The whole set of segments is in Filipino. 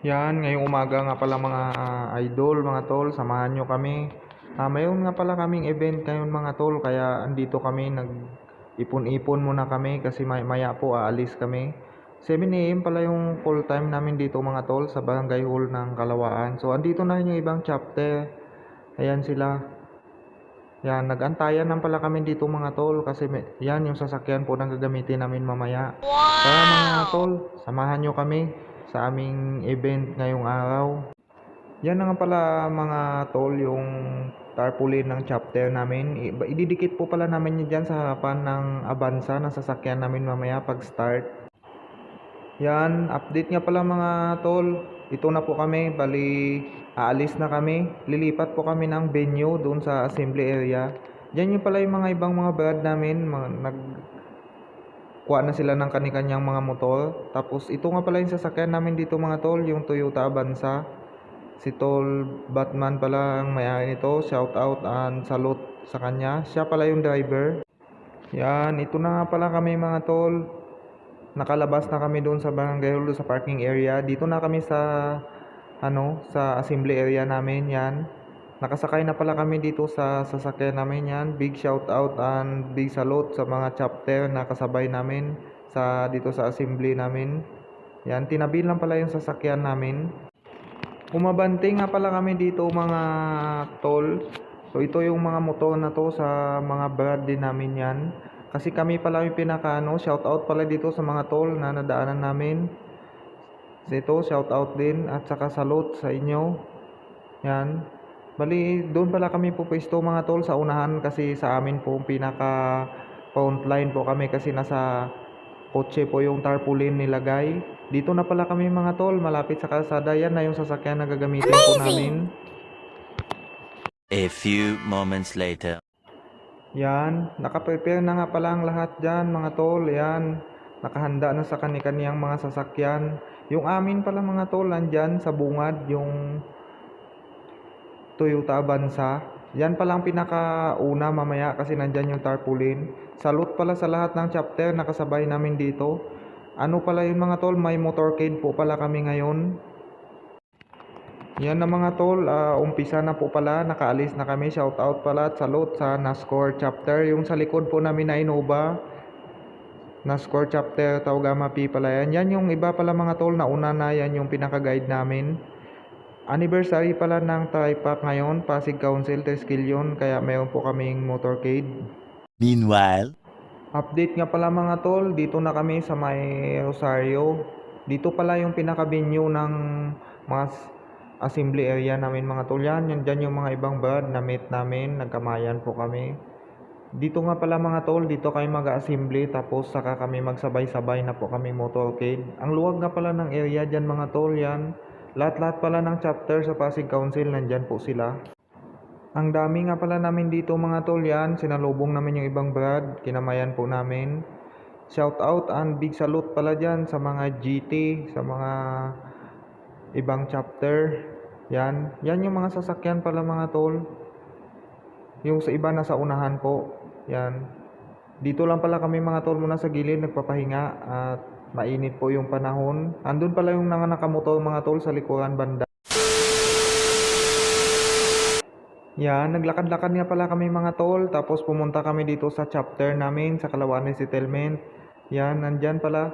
Yan, ngayong umaga nga pala mga idol, mga tol, samahan nyo kami. Mayroon nga pala kaming event ngayon mga tol, kaya andito kami, nag-ipon-ipon muna kami kasi maya po aalis kami. 7 AM pala yung full time namin dito mga tol sa Barangay Hall ng Kalawaan. So andito na yung ibang chapter. Ayan sila. Yan, nag-antayan lang pala kami dito mga tol kasi yan yung sasakyan po na gagamitin namin mamaya. Kaya mga tol, samahan nyo kami sa aming event ngayong araw. Yan na nga pala mga tol yung tarpaulin ng chapter namin. Ididikit po pala namin yun dyan sa harapan ng Avanza na sasakyan namin mamaya pag start. Yan, update nga pala mga tol. Ito na po kami, bali aalis na kami. Lilipat po kami ng venue doon sa assembly area. Diyan yung pala yung mga ibang mga brad namin, kuha na sila ng kani-kanyang mga motor. Tapos ito nga pala yung sasakyan namin dito mga tol, yung Toyota Avanza. Si Tol Batman pala ang may-ari nito. Shout out and salute sa kanya. Siya pala yung driver. Yan, ito na nga pala kami mga tol. Nakalabas na kami doon sa Barangay Hall, sa parking area. Dito na kami sa sa assembly area namin. Yan. Nakasakay na pala kami dito sa sasakyan namin yan. Big shout out and big salute sa mga chapter na kasabay namin dito sa assembly namin. Yan, tinabi lang pala yung sasakyan namin. Umabante nga pala kami dito mga tol. So ito yung mga motor na to sa mga brad din namin yan. Kasi kami pala yung shout out pala dito sa mga tol na nadaanan namin. So ito, shout out din at saka salute sa inyo. Yan. Bali, doon pala kami pupwesto mga tol sa unahan kasi sa amin po pinaka front line po kami kasi nasa kotse po yung tarpaulin nilagay. Dito na pala kami mga tol, malapit sa kalsada. Yan na yung sasakyan na gagamitin po namin. A few moments later. Yan, nakaprepare na nga pala ang lahat dyan mga tol. Yan, nakahanda na sa kani-kaniyang mga sasakyan. Yung amin pala mga tol, nandyan sa bungad yung Toyota Avanza. Yan pala ang pinakauna mamaya kasi nandyan yung tarpaulin. Salute pala sa lahat ng chapter na kasabay namin dito. Ano pala yun mga tol, may motorcade po pala kami ngayon. Yan na mga tol, umpisa na po pala, nakaalis na kami. Shout out pala at salute sa NASCOR chapter. Yung sa likod po namin na Innova, NASCOR chapter Taugama P pala yan. Yan yung iba pala mga tol na una na, yan yung pinaka-guide namin. Anniversary pala ng TriPac ngayon, Pasig Council, Tresquillion, kaya mayroon po kaming motorcade. Meanwhile, Update nga pala mga tol, dito na kami sa may Rosario. Dito pala yung pinaka-venue ng mga assembly area namin mga tol. Yan dyan yung mga ibang brad na meet namin, nagkamayan po kami. Dito nga pala mga tol, dito kami mag-assembly tapos saka kami magsabay-sabay na po kami motorcade. Ang luwag nga pala ng area dyan mga tol, yan. Lahat-lahat pala ng chapter sa Pasig Council, nandyan po sila. Ang dami nga pala namin dito mga tol, yan. Sinalubong namin yung ibang brad, kinamayan po namin. Shout out and big salute pala dyan sa mga GT, sa mga ibang chapter. Yan yung mga sasakyan pala mga tol. Yung sa iba nasa unahan po. Yan. Dito lang pala kami mga tol muna sa gilid nagpapahinga at mainit po yung panahon. Andun pala yung nakamotor mga tol sa likuran banda. Yan, naglakad-lakad nga pala kami mga tol. Tapos pumunta kami dito sa chapter namin sa Kalawaan Settlement. Yan, nandyan pala.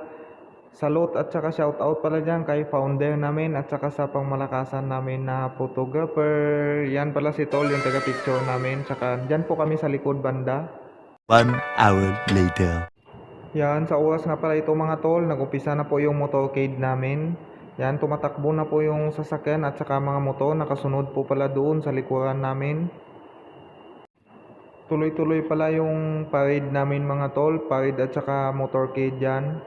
Salute at saka shout out pala dyan kay founder namin at saka sa pangmalakasan namin na photographer. Yan pala si Tol, yung taga-picture namin. Tsaka dyan po kami sa likod banda. 1 hour later. Yan, sa oras nga pala ito mga tol, nag-umpisa na po yung motorcade namin. Yan, tumatakbo na po yung sasakyan at saka mga motor, nakasunod po pala doon sa likuran namin. Tuloy-tuloy pala yung parade namin mga tol, parade at saka motorcade dyan.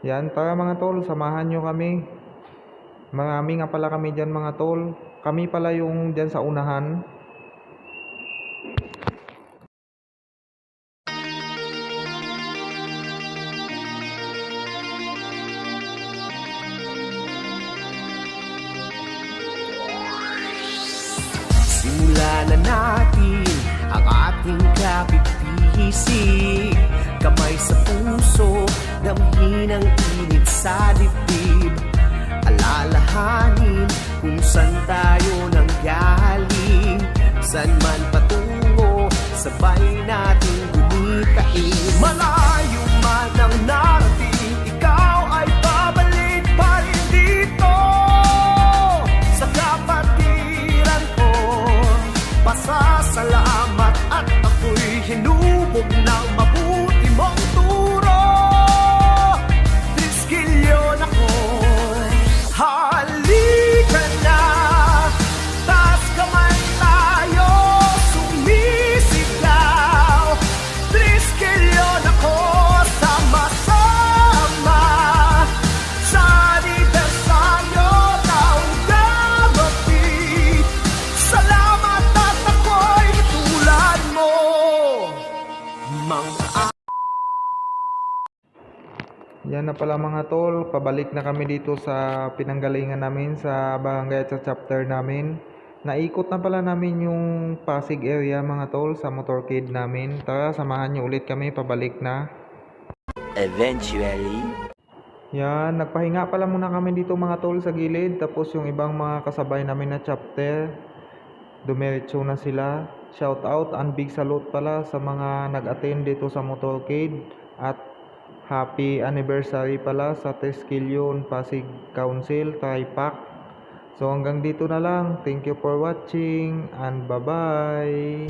Yan, tara mga tol, samahan nyo kami. Marami nga pala kami dyan mga tol. Kami pala yung dyan sa unahan. Simulan na natin ang ating kapigpisig. Kamay sa puso, damhin ang init sa dibdib. Alam alalahanin kung saan tayo nanggaling, saan man patungo, sabay natin gumitain. Malayo man ang narating, ikaw ay babalik pa rin dito sa kapatiran ko. Pasasalamat at ako'y hinubog ng mabuti mong turo. Triskilyon ako, halika na, taas kamay tayo, sumisigaw. Triskilyon ako, sama-sama sa anibersaryo ng gabi. Salamat at ako'y tulad mo, mga Yan na pala mga tol, pabalik na kami dito sa pinanggalingan namin sa barangay at sa chapter namin. Naikot na pala namin yung Pasig area mga tol sa motorcade namin. Tara, samahan nyo ulit kami, pabalik na. Eventually. Yan, nagpahinga pala muna kami dito mga tol sa gilid. Tapos yung ibang mga kasabay namin na chapter, dumiretso na sila. Shout out and big salute pala sa mga nag-attend dito sa motorcade. At happy anniversary pala sa Triskelion Pasig Council, TriPac. So hanggang dito na lang. Thank you for watching and bye-bye.